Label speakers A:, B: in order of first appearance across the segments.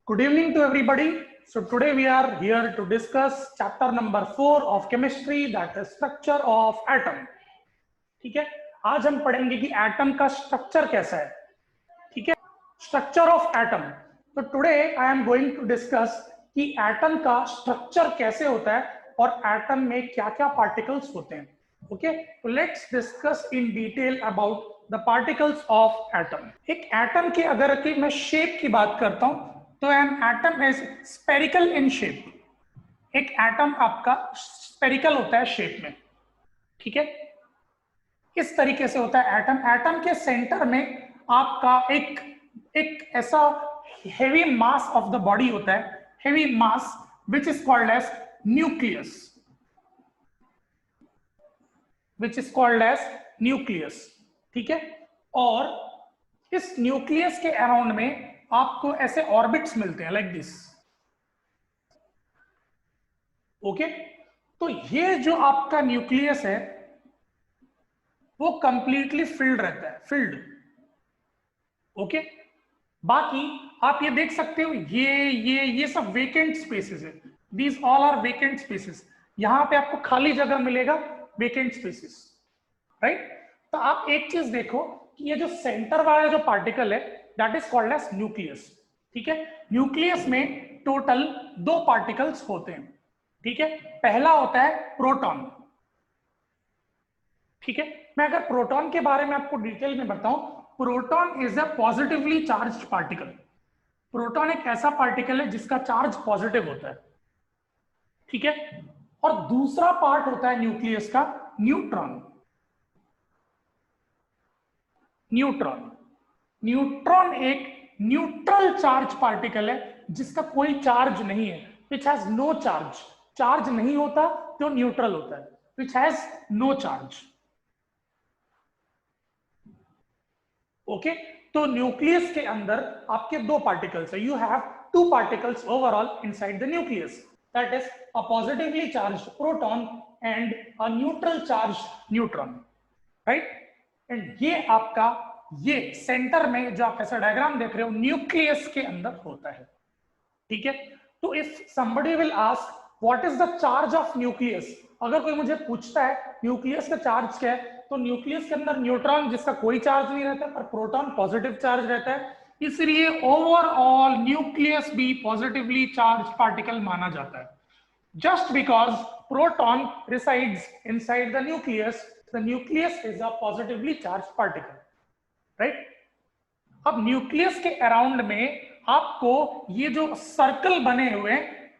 A: Good evening to everybody. So today we are here to discuss chapter number 4 of chemistry, that is structure of atom. ठीक है, आज हम पढ़ेंगे कि atom का स्ट्रक्चर कैसा है. ठीक है, स्ट्रक्चर ऑफ एटम. तो today I am going to discuss कि एटम का स्ट्रक्चर कैसे होता है और एटम में क्या क्या पार्टिकल्स होते हैं. ओके, तो let's discuss in detail about the particles of atom. एक एटम की अगर कि मैं शेप की बात करता हूं तो an atom is spherical in shape. एक एटम आपका स्पेरिकल होता है शेप में. ठीक है, इस तरीके से होता है एटम. एटम के सेंटर में आपका एक ऐसा heavy mass of the body होता है, heavy mass which is called as nucleus, which is called as nucleus. ठीक है, और इस न्यूक्लियस के अराउंड में आपको ऐसे ऑर्बिट्स मिलते हैं लाइक दिस. ओके, तो ये जो आपका न्यूक्लियस है वो कंप्लीटली फिल्ड रहता है, फिल्ड. ओके, बाकी आप ये देख सकते हो ये सब वेकेंट स्पेसेस है. These all are vacant spaces. यहां पे आपको खाली जगह मिलेगा, वेकेंट स्पेसेस, राइट. तो आप एक चीज देखो कि ये जो सेंटर वाला जो पार्टिकल है that is called as nucleus. ठीक है, न्यूक्लियस में टोटल 2 पार्टिकल्स होते हैं. ठीक है, पहला होता है प्रोटॉन. ठीक है, मैं अगर प्रोटॉन के बारे में आपको डिटेल में बताऊं, proton is a positively charged particle. Proton एक ऐसा पार्टिकल है जिसका चार्ज पॉजिटिव होता है. ठीक है, और दूसरा पार्ट होता है न्यूक्लियस का न्यूट्रॉन. न्यूट्रॉन एक न्यूट्रल चार्ज पार्टिकल है जिसका कोई चार्ज नहीं है, which has no charge. Charge नहीं होता तो न्यूट्रल होता है, which has no charge. Okay, तो न्यूक्लियस के अंदर आपके 2 पार्टिकल्स है. You have 2 particles overall inside the nucleus, that is a positively charged proton and a neutral charged neutron, right. And ये आपका ये सेंटर में जो आप ऐसा डायग्राम देख रहे हो न्यूक्लियस के अंदर होता है. ठीक है, तो if somebody will ask what is the charge of nucleus, अगर कोई मुझे पूछता है न्यूक्लियस का चार्ज क्या है, तो न्यूक्लियस के अंदर न्यूट्रॉन जिसका कोई चार्ज नहीं रहता पर प्रोटॉन पॉजिटिव चार्ज रहता है, इसलिए ओवरऑल न्यूक्लियस भी पॉजिटिवली चार्ज पार्टिकल माना जाता है. Just because proton resides inside the nucleus is a positively charged particle, right? अब न्यूक्लियस के अराउंड में आपको ये जो सर्कल बने हुए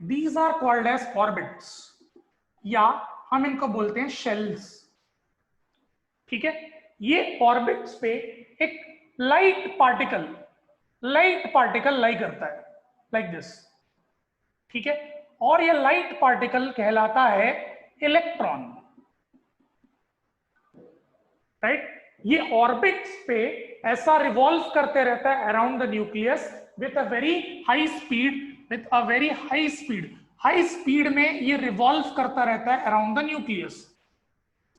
A: these are called as orbits, या हम इनको बोलते हैं शेल्स. ठीक है, ये ऑर्बिट्स पे एक लाइट पार्टिकल लाई करता है लाइक दिस. ठीक है, और ये लाइट पार्टिकल कहलाता है इलेक्ट्रॉन, राइट. ये ऑर्बिट्स पे ऐसा रिवॉल्व करते रहता है around the nucleus with a very high speed. High speed में ये रिवॉल्व करता रहता है अराउंड द न्यूक्लियस.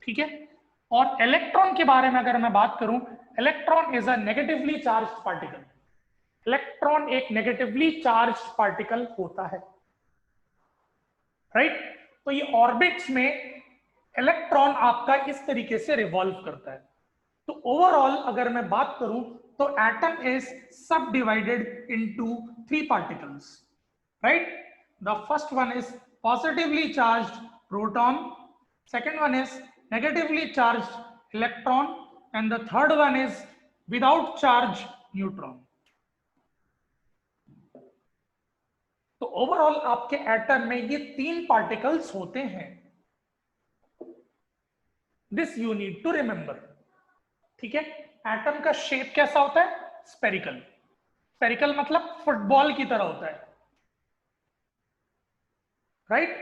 A: ठीक है, और इलेक्ट्रॉन के बारे में अगर मैं बात करूं, electron is a negatively charged particle. Electron एक नेगेटिवली चार्ज्ड पार्टिकल होता है, राइट. तो ये ऑर्बिट्स में इलेक्ट्रॉन आपका इस तरीके से रिवॉल्व करता है. तो ओवरऑल अगर मैं बात करूं तो atom is subdivided into 3 particles, right. The first one is positively charged proton, second one is negatively charged electron and the third one is without charge neutron. तो ओवरऑल आपके एटम में ये 3 particles होते हैं. This you need to remember. ठीक है, atom का shape कैसा होता है? स्पेरिकल. स्पेरिकल मतलब फुटबॉल की तरह होता है, राइट.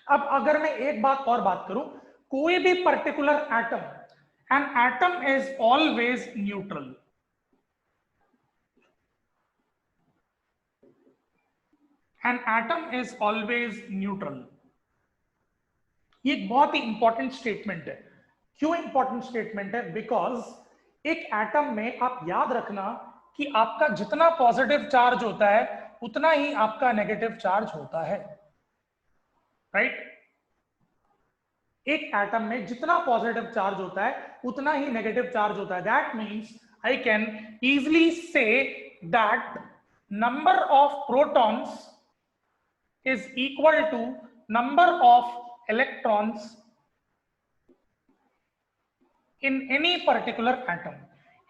A: अब अगर मैं एक बात और बात करूं, कोई भी particular atom, an atom is always neutral. An atom is always neutral. ये एक बहुत ही इंपॉर्टेंट स्टेटमेंट है. क्यों इंपॉर्टेंट स्टेटमेंट है? बिकॉज एक एटम में आप याद रखना कि आपका जितना पॉजिटिव चार्ज होता है उतना ही आपका नेगेटिव चार्ज होता है, राइट? एक एटम में जितना पॉजिटिव चार्ज होता है उतना ही नेगेटिव चार्ज होता है। That means I can easily say that number of protons is equal to number of electrons in any particular atom।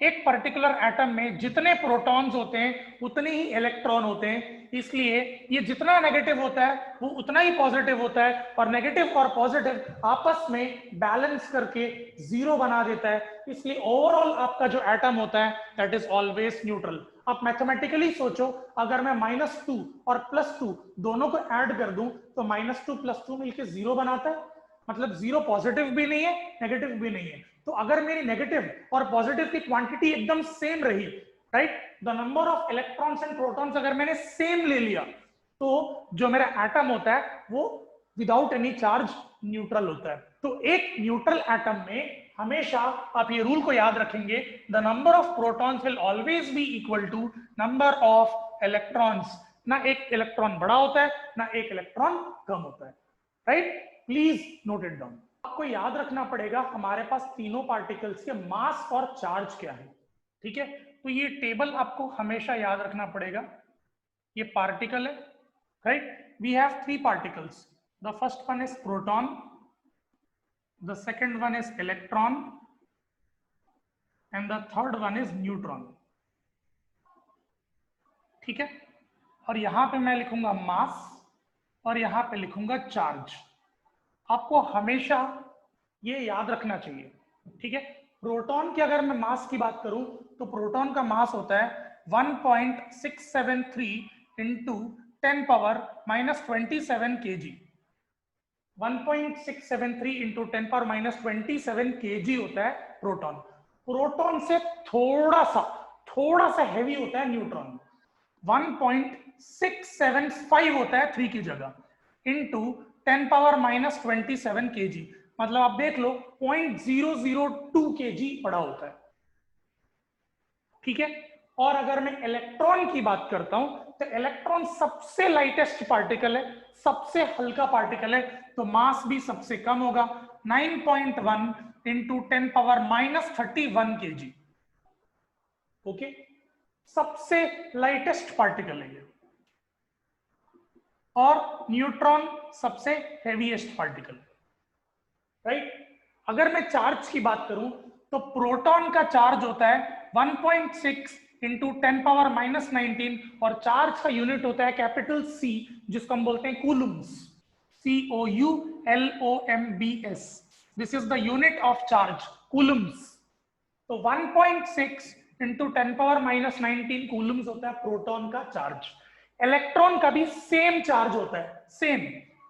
A: एक पर्टिकुलर एटम में जितने प्रोटॉन्स होते हैं उतने ही इलेक्ट्रॉन होते हैं, इसलिए ये जितना नेगेटिव होता है वो उतना ही पॉजिटिव होता है, और नेगेटिव और पॉजिटिव आपस में बैलेंस करके जीरो बना देता है। इसलिए ओवरऑल आपका जो एटम होता है दैट इज ऑलवेज न्यूट्रल। आप मैथमेटिकली सोचो, अगर मैं -2 और +2 दोनों को ऐड कर दूं तो -2 + 2 मिलके 0 बनाता है, मतलब 0 पॉजिटिव भी नहीं है नेगेटिव भी नहीं है। तो अगर मेरी नेगेटिव और पॉजिटिव की क्वांटिटी एकदम सेम रही, right, the number of electrons and protons अगर मैंने सेम ले लिया, तो जो मेरा एटम होता है वो विदाउट एनी चार्ज न्यूट्रल होता है। तो एक न्यूट्रल एटम में हमेशा आप ये रूल को याद रखेंगे, the number of protons will always be equal to number of electrons. ना एक इलेक्ट्रॉन बड़ा होता है ना एक इलेक्ट्रॉन कम होता है, right? Please note it down. आपको याद रखना पड़ेगा हमारे पास तीनों पार्टिकल्स के मास और चार्ज क्या है, ठीक है? तो ये टेबल आपको हमेशा याद रखना पड़ेगा। ये पार्टिकल है, right? We have 3 particles, the first one is proton, the second one is electron and the third one is neutron, ठीक है? और यहां पे मैं लिखूंगा मास और यहां पे लिखूंगा चार्ज। आपको हमेशा ये याद रखना चाहिए, ठीक है? प्रोटॉन की अगर मैं मास की बात करूं तो प्रोटॉन का मास होता है 1.673 इंटू 10⁻⁻27 kg। 1.673 इंटू 10⁻⁻27 kg होता है प्रोटॉन। प्रोटॉन से थोड़ा सा हैवी होता है न्यूट्रॉन, 1.675 होता है 3 की जगह इंटू 10⁻⁻27 kg, मतलब आप देख लो 0.002 kg बड़ा होता है, ठीक है? और अगर मैं इलेक्ट्रॉन की बात करता हूं तो इलेक्ट्रॉन सबसे लाइटेस्ट पार्टिकल है, सबसे हल्का पार्टिकल है, तो मास भी सबसे कम होगा, 9.1 इंटू 10⁻⁻31 kg। ओके, सबसे लाइटेस्ट पार्टिकल है ये। और न्यूट्रॉन सबसे हेवीएस्ट पार्टिकल, राइट? अगर मैं चार्ज की बात करूं तो प्रोटॉन का चार्ज होता है 1.6 इंटू 10⁻⁻19 और चार्ज का यूनिट होता है कैपिटल C, जिसको हम बोलते हैं Coulomb's, COULOMBS। This is the unit of charge, Coulomb's. तो 1.6 इंटू 10⁻⁻19 कूलम्स होता है प्रोटॉन का चार्ज। इलेक्ट्रॉन का भी सेम चार्ज होता है, सेम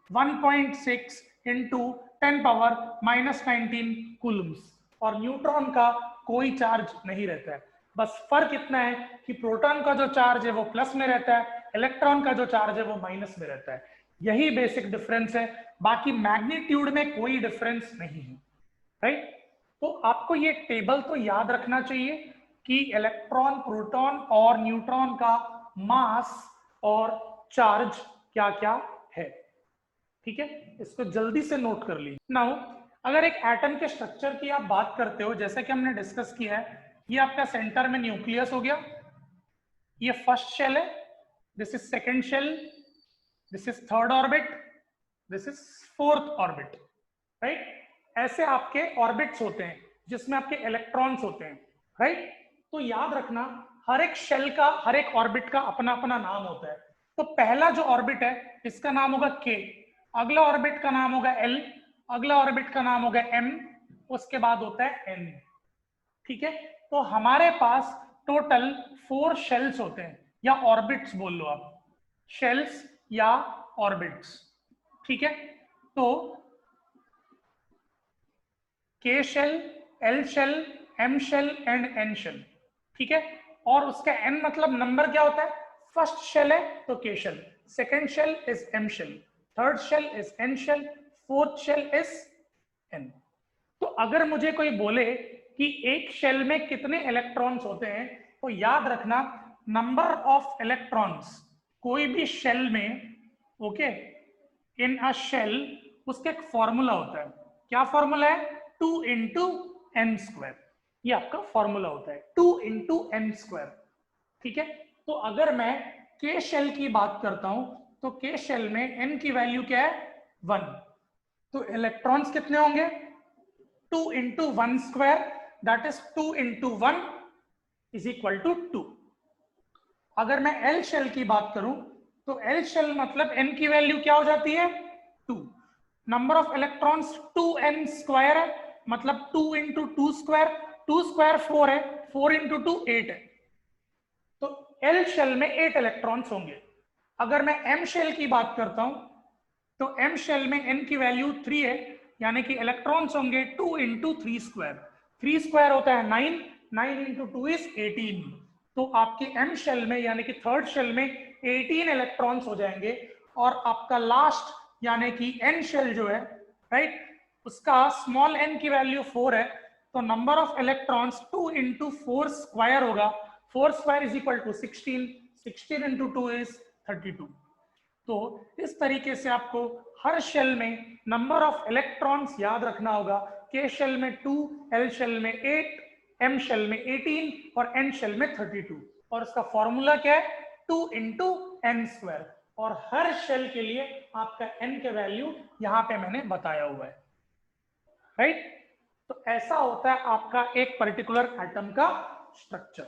A: 1.6 इंटू 10⁻⁻19 कूलम्स, और न्यूट्रॉन का कोई चार्ज नहीं रहता है। बस फर्क इतना है कि प्रोटॉन का जो चार्ज है वो प्लस में रहता है, इलेक्ट्रॉन का जो चार्ज है वो माइनस में रहता है। यही बेसिक डिफरेंस है, बाकी मैग्नीट्यूड में कोई डिफरेंस नहीं है, राइट? तो आपको ये टेबल तो याद रखना चाहिए कि इलेक्ट्रॉन, प्रोटॉन और न्यूट्रॉन का मास और चार्ज क्या क्या है, ठीक है? इसको जल्दी से नोट कर लीजिए। नाउ अगर एक एटम के स्ट्रक्चर की आप बात करते हो, जैसा कि हमने डिस्कस किया है, ये आपका सेंटर में न्यूक्लियस हो गया, ये फर्स्ट शेल है, this is second shell, this is third orbit, this is fourth orbit, right? ऐसे आपके ऑर्बिट्स होते हैं जिसमें आपके इलेक्ट्रॉन्स होते हैं, राइट? तो याद रखना हर एक शेल का, हर एक ऑर्बिट का अपना अपना नाम होता है। तो पहला जो ऑर्बिट है इसका नाम होगा K, अगला ऑर्बिट का नाम होगा L, अगला ऑर्बिट का नाम होगा M, उसके बाद होता है N, ठीक है? तो हमारे पास टोटल 4 शेल्स होते हैं, या ऑर्बिट्स बोल लो आप, शेल्स या ऑर्बिट्स, ठीक है? तो K shell, L shell, M shell and N shell, ठीक है? और उसका N मतलब नंबर क्या होता है? फर्स्ट शेल है तो K shell, second shell is M shell, third shell is N shell, fourth shell is N। तो अगर मुझे कोई बोले कि एक शेल में कितने इलेक्ट्रॉन्स होते हैं, तो याद रखना नंबर ऑफ इलेक्ट्रॉन्स कोई भी शेल में, ओके, इन अ शेल उसका एक फॉर्मूला होता है। क्या फॉर्मूला है? 2 इंटू एम स्क्वायर। ये आपका फॉर्मूला होता है 2 इंटू एम स्क्वायर। ठीक है, तो अगर मैं के शेल की बात करता हूं तो के शेल में एन की वैल्यू क्या है? 1। तो इलेक्ट्रॉन्स कितने होंगे? 2 into 1 square, that is 2 into 1 is equal to 2। अगर मैं एल शेल की बात करूं तो एल शेल मतलब एन की वैल्यू क्या हो जाती है? 2। Number of electrons 2n square है, मतलब 2 इंटू 2 स्क्वायर, 2 स्क्वायर 4 है, 4 इंटू 2 8 है। तो एल शेल में 8 इलेक्ट्रॉन्स होंगे। अगर मैं एम शेल की बात करता हूं तो एम शेल में एन की वैल्यू 3 है, यानी कि इलेक्ट्रॉन्स होंगे 2 इंटू 3 स्क्वायर। 3 स्क्वायर होता है 9, 9 इंटू 2 इज 18। तो आपके एम शेल में यानी कि थर्ड शेल में 18 इलेक्ट्रॉन्स हो जाएंगे। और आपका लास्ट यानी कि एन शेल जो है, राइट, उसका स्मॉल एन की वैल्यू 4 है, तो number of electrons 2 into 4 square होगा। 4 square is equal to 16, 16 into 2 is 32। तो इस तरीके से आपको हर शेल में नंबर ऑफ इलेक्ट्रॉन्स याद रखना होगा। के शेल में 2, एल शेल में 8, एम शेल में 18 और एन शेल में 32। और उसका फॉर्मूला क्या है? 2 इंटू एन स्क्वायर। और हर शेल के लिए आपका एन के वैल्यू यहां पे मैंने बताया हुआ है, राइट। तो ऐसा होता है आपका एक पर्टिकुलर एटम का स्ट्रक्चर।